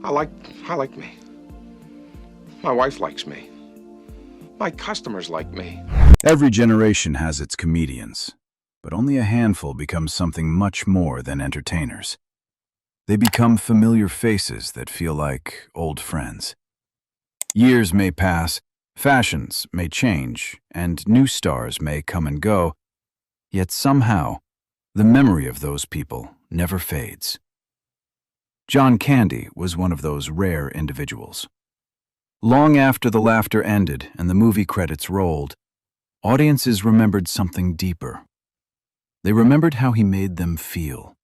I like me. My wife likes me. My customers like me. Every generation has its comedians, but only a handful become something much more than entertainers. They become familiar faces that feel like old friends. Years may pass, fashions may change, and new stars may come and go, yet somehow, the memory of those people never fades. John Candy was one of those rare individuals. Long after the laughter ended and the movie credits rolled, audiences remembered something deeper. They remembered how he made them feel.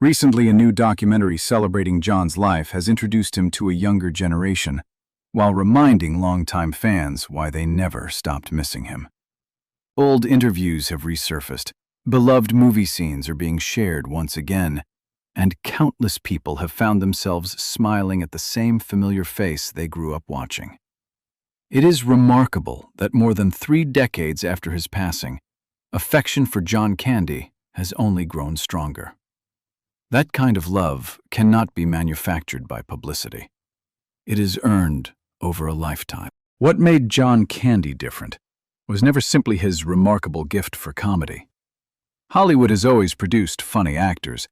Recently, a new documentary celebrating John's life has introduced him to a younger generation, while reminding longtime fans why they never stopped missing him. Old interviews have resurfaced, beloved movie scenes are being shared once again, and countless people have found themselves smiling at the same familiar face they grew up watching. It is remarkable that more than 3 decades after his passing, affection for John Candy has only grown stronger. That kind of love cannot be manufactured by publicity. It is earned over a lifetime. What made John Candy different was never simply his remarkable gift for comedy. Hollywood has always produced funny actors,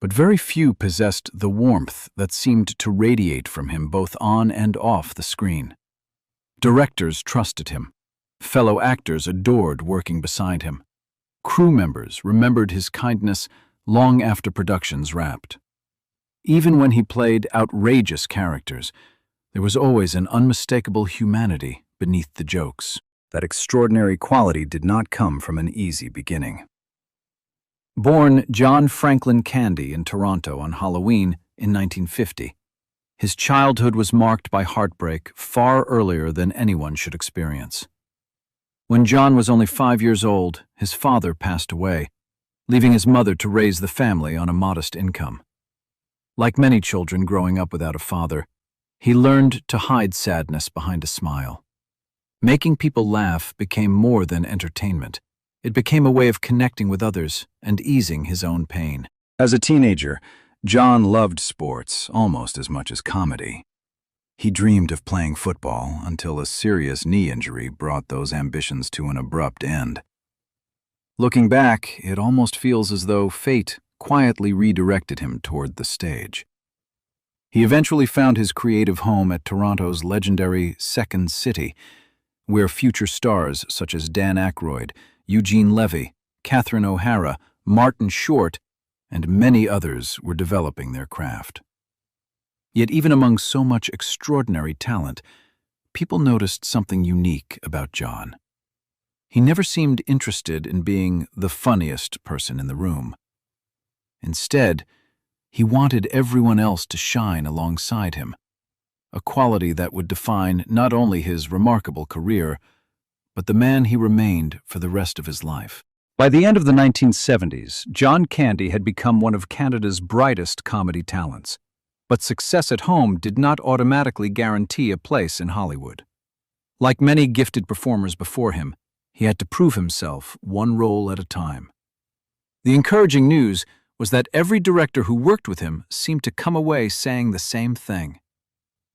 but very few possessed the warmth that seemed to radiate from him both on and off the screen. Directors trusted him. Fellow actors adored working beside him. Crew members remembered his kindness long after productions wrapped. Even when he played outrageous characters, there was always an unmistakable humanity beneath the jokes. That extraordinary quality did not come from an easy beginning. Born John Franklin Candy in Toronto on Halloween in 1950, his childhood was marked by heartbreak far earlier than anyone should experience. When John was only 5 years old, his father passed away, leaving his mother to raise the family on a modest income. Like many children growing up without a father, he learned to hide sadness behind a smile. Making people laugh became more than entertainment. It became a way of connecting with others and easing his own pain. As a teenager, John loved sports almost as much as comedy. He dreamed of playing football until a serious knee injury brought those ambitions to an abrupt end. Looking back, it almost feels as though fate quietly redirected him toward the stage. He eventually found his creative home at Toronto's legendary Second City, where future stars such as Dan Aykroyd, Eugene Levy, Catherine O'Hara, Martin Short, and many others were developing their craft. Yet even among so much extraordinary talent, people noticed something unique about John. He never seemed interested in being the funniest person in the room. Instead, he wanted everyone else to shine alongside him, a quality that would define not only his remarkable career, but the man he remained for the rest of his life. By the end of the 1970s, John Candy had become one of Canada's brightest comedy talents. But success at home did not automatically guarantee a place in Hollywood. Like many gifted performers before him, he had to prove himself one role at a time. The encouraging news was that every director who worked with him seemed to come away saying the same thing.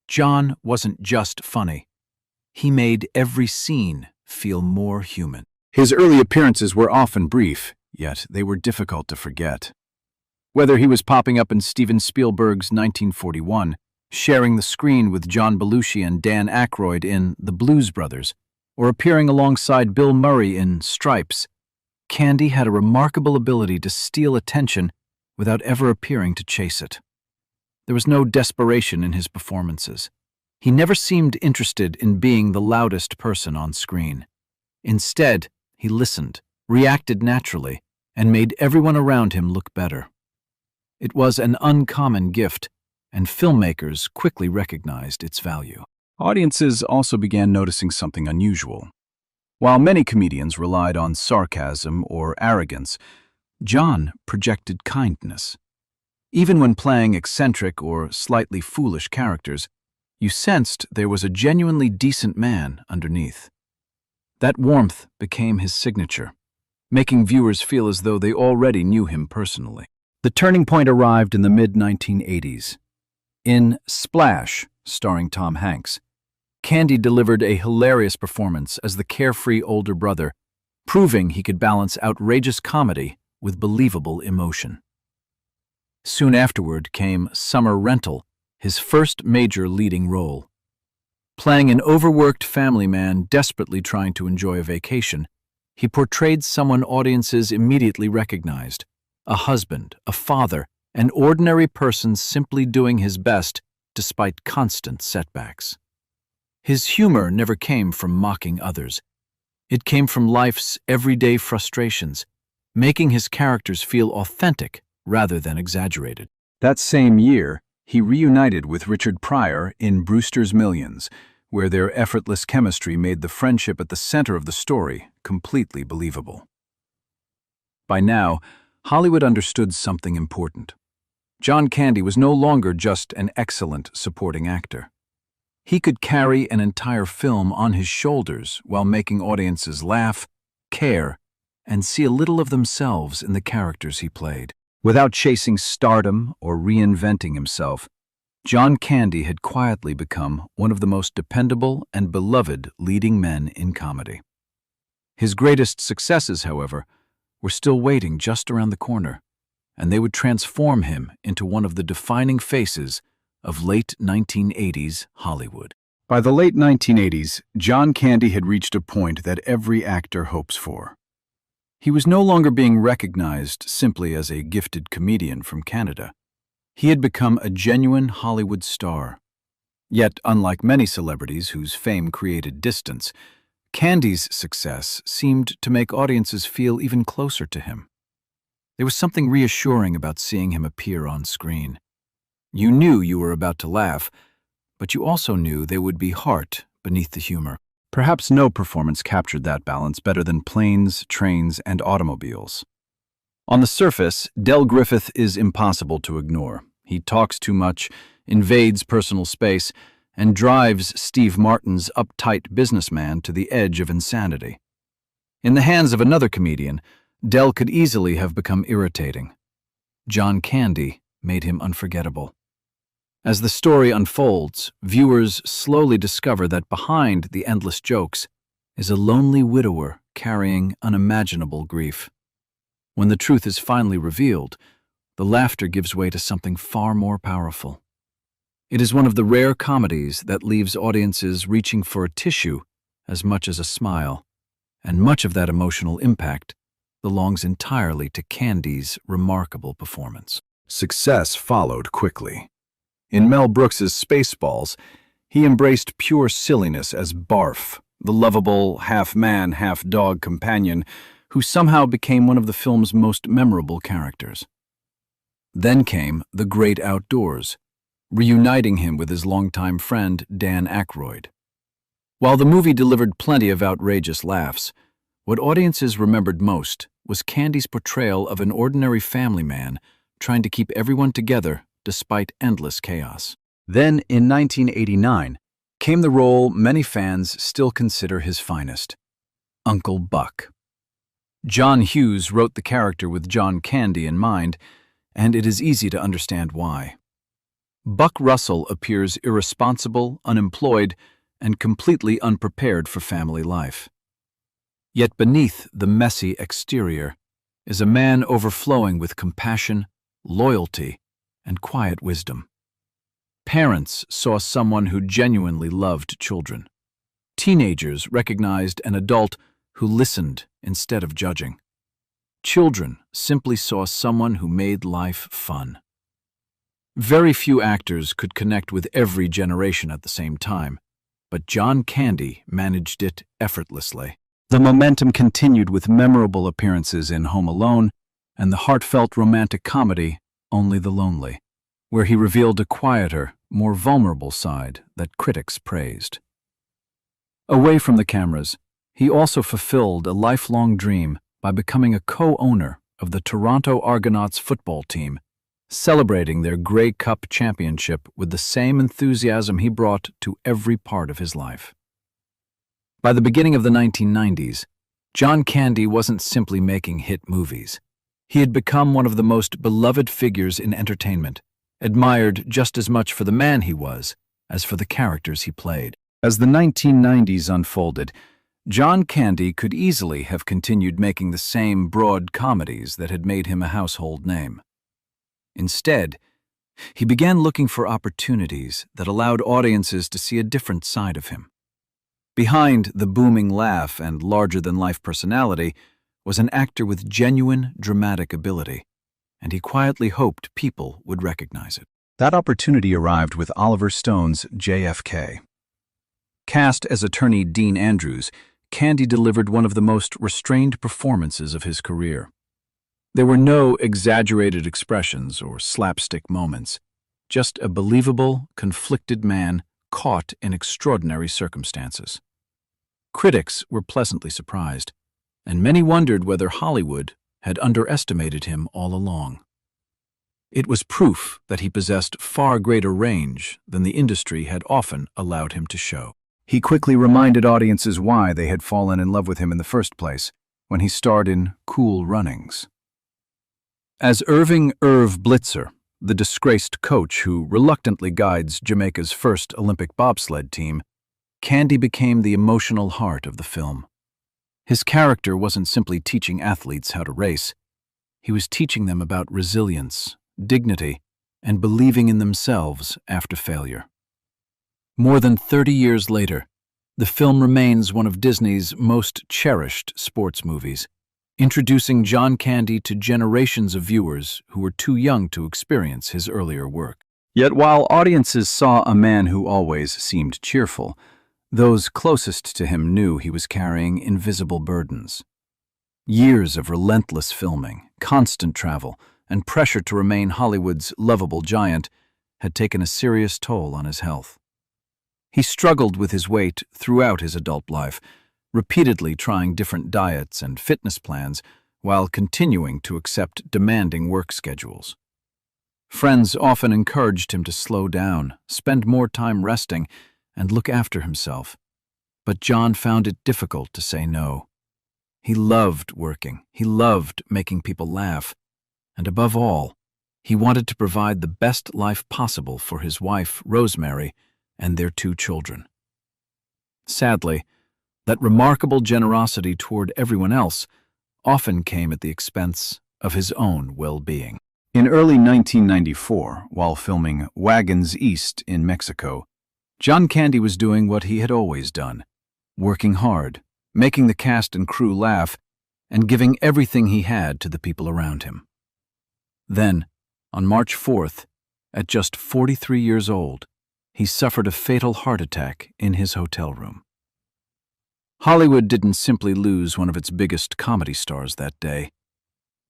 John wasn't just funny. He made every scene feel more human. His early appearances were often brief, yet they were difficult to forget. Whether he was popping up in Steven Spielberg's 1941, sharing the screen with John Belushi and Dan Aykroyd in The Blues Brothers, or appearing alongside Bill Murray in Stripes, Candy had a remarkable ability to steal attention without ever appearing to chase it. There was no desperation in his performances. He never seemed interested in being the loudest person on screen. Instead, he listened, reacted naturally, and made everyone around him look better. It was an uncommon gift, and filmmakers quickly recognized its value. Audiences also began noticing something unusual. While many comedians relied on sarcasm or arrogance, John projected kindness. Even when playing eccentric or slightly foolish characters, you sensed there was a genuinely decent man underneath. That warmth became his signature, making viewers feel as though they already knew him personally. The turning point arrived in the mid-1980s. In Splash, starring Tom Hanks, Candy delivered a hilarious performance as the carefree older brother, proving he could balance outrageous comedy with believable emotion. Soon afterward came Summer Rental, his first major leading role. Playing an overworked family man desperately trying to enjoy a vacation, he portrayed someone audiences immediately recognized: a husband, a father, an ordinary person simply doing his best despite constant setbacks. His humor never came from mocking others. It came from life's everyday frustrations, making his characters feel authentic rather than exaggerated. That same year, he reunited with Richard Pryor in Brewster's Millions, where their effortless chemistry made the friendship at the center of the story completely believable. By now, Hollywood understood something important. John Candy was no longer just an excellent supporting actor. He could carry an entire film on his shoulders while making audiences laugh, care, and see a little of themselves in the characters he played. Without chasing stardom or reinventing himself, John Candy had quietly become one of the most dependable and beloved leading men in comedy. His greatest successes, however, were still waiting just around the corner, and they would transform him into one of the defining faces of late 1980s Hollywood. By the late 1980s, John Candy had reached a point that every actor hopes for. He was no longer being recognized simply as a gifted comedian from Canada. He had become a genuine Hollywood star. Yet, unlike many celebrities whose fame created distance, Candy's success seemed to make audiences feel even closer to him. There was something reassuring about seeing him appear on screen. You knew you were about to laugh, but you also knew there would be heart beneath the humor. Perhaps no performance captured that balance better than Planes, Trains, and Automobiles. On the surface, Del Griffith is impossible to ignore. He talks too much, invades personal space, and drives Steve Martin's uptight businessman to the edge of insanity. In the hands of another comedian, Del could easily have become irritating. John Candy made him unforgettable. As the story unfolds, viewers slowly discover that behind the endless jokes is a lonely widower carrying unimaginable grief. When the truth is finally revealed, the laughter gives way to something far more powerful. It is one of the rare comedies that leaves audiences reaching for a tissue as much as a smile, and much of that emotional impact belongs entirely to Candy's remarkable performance. Success followed quickly. In Mel Brooks's Spaceballs, he embraced pure silliness as Barf, the lovable half-man, half-dog companion who somehow became one of the film's most memorable characters. Then came The Great Outdoors, reuniting him with his longtime friend Dan Aykroyd. While the movie delivered plenty of outrageous laughs, what audiences remembered most was Candy's portrayal of an ordinary family man trying to keep everyone together despite endless chaos. Then, in 1989, came the role many fans still consider his finest, Uncle Buck. John Hughes wrote the character with John Candy in mind, and it is easy to understand why. Buck Russell appears irresponsible, unemployed, and completely unprepared for family life. Yet beneath the messy exterior is a man overflowing with compassion, loyalty, and quiet wisdom. Parents saw someone who genuinely loved children. Teenagers recognized an adult who listened instead of judging. Children simply saw someone who made life fun. Very few actors could connect with every generation at the same time, but John Candy managed it effortlessly. The momentum continued with memorable appearances in Home Alone and the heartfelt romantic comedy Only the Lonely, where he revealed a quieter, more vulnerable side that critics praised. Away from the cameras, he also fulfilled a lifelong dream by becoming a co-owner of the Toronto Argonauts football team, celebrating their Grey Cup championship with the same enthusiasm he brought to every part of his life. By the beginning of the 1990s, John Candy wasn't simply making hit movies. He had become one of the most beloved figures in entertainment, admired just as much for the man he was as for the characters he played. As the 1990s unfolded, John Candy could easily have continued making the same broad comedies that had made him a household name. Instead, he began looking for opportunities that allowed audiences to see a different side of him. Behind the booming laugh and larger-than-life personality was an actor with genuine dramatic ability, and he quietly hoped people would recognize it. That opportunity arrived with Oliver Stone's JFK. Cast as attorney Dean Andrews, Candy delivered one of the most restrained performances of his career. There were no exaggerated expressions or slapstick moments, just a believable, conflicted man caught in extraordinary circumstances. Critics were pleasantly surprised, and many wondered whether Hollywood had underestimated him all along. It was proof that he possessed far greater range than the industry had often allowed him to show. He quickly reminded audiences why they had fallen in love with him in the first place, when he starred in Cool Runnings. As Irving "Irv" Blitzer, the disgraced coach who reluctantly guides Jamaica's first Olympic bobsled team, Candy became the emotional heart of the film. His character wasn't simply teaching athletes how to race. He was teaching them about resilience, dignity, and believing in themselves after failure. More than 30 years later, the film remains one of Disney's most cherished sports movies, introducing John Candy to generations of viewers who were too young to experience his earlier work. Yet while audiences saw a man who always seemed cheerful, those closest to him knew he was carrying invisible burdens. Years of relentless filming, constant travel, and pressure to remain Hollywood's lovable giant had taken a serious toll on his health. He struggled with his weight throughout his adult life, repeatedly trying different diets and fitness plans while continuing to accept demanding work schedules. Friends often encouraged him to slow down, spend more time resting, and look after himself. But John found it difficult to say no. He loved working, he loved making people laugh, and above all, he wanted to provide the best life possible for his wife, Rosemary, and their 2 children. Sadly, that remarkable generosity toward everyone else often came at the expense of his own well-being. In early 1994, while filming Wagons East in Mexico, John Candy was doing what he had always done, working hard, making the cast and crew laugh, and giving everything he had to the people around him. Then, on March 4th, at just 43 years old, he suffered a fatal heart attack in his hotel room. Hollywood didn't simply lose one of its biggest comedy stars that day.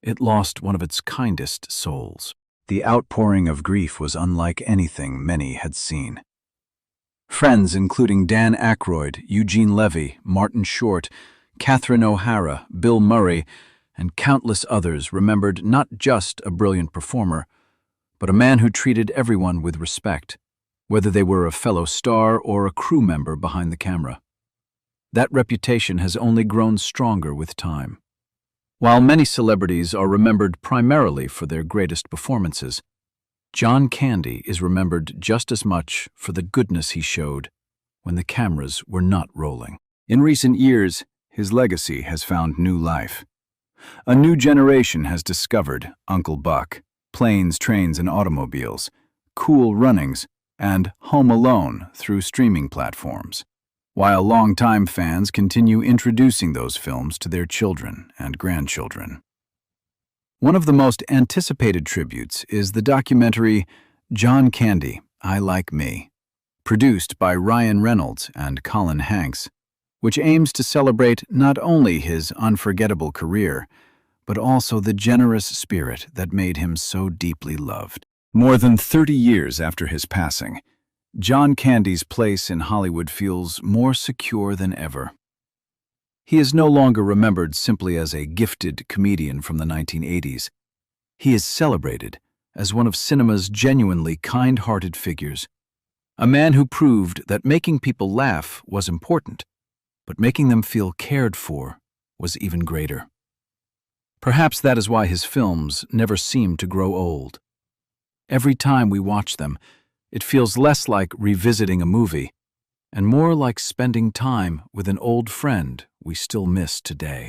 It lost one of its kindest souls. The outpouring of grief was unlike anything many had seen. Friends including Dan Aykroyd, Eugene Levy, Martin Short, Catherine O'Hara, Bill Murray, and countless others remembered not just a brilliant performer, but a man who treated everyone with respect, whether they were a fellow star or a crew member behind the camera. That reputation has only grown stronger with time. While many celebrities are remembered primarily for their greatest performances, John Candy is remembered just as much for the goodness he showed when the cameras were not rolling. In recent years, his legacy has found new life. A new generation has discovered Uncle Buck, Planes, Trains, and Automobiles, Cool Runnings, and Home Alone through streaming platforms, while longtime fans continue introducing those films to their children and grandchildren. One of the most anticipated tributes is the documentary John Candy, I Like Me, produced by Ryan Reynolds and Colin Hanks, which aims to celebrate not only his unforgettable career, but also the generous spirit that made him so deeply loved. More than 30 years after his passing, John Candy's place in Hollywood feels more secure than ever. He is no longer remembered simply as a gifted comedian from the 1980s. He is celebrated as one of cinema's genuinely kind-hearted figures, a man who proved that making people laugh was important, but making them feel cared for was even greater. Perhaps that is why his films never seemed to grow old. Every time we watch them, it feels less like revisiting a movie and more like spending time with an old friend we still miss today.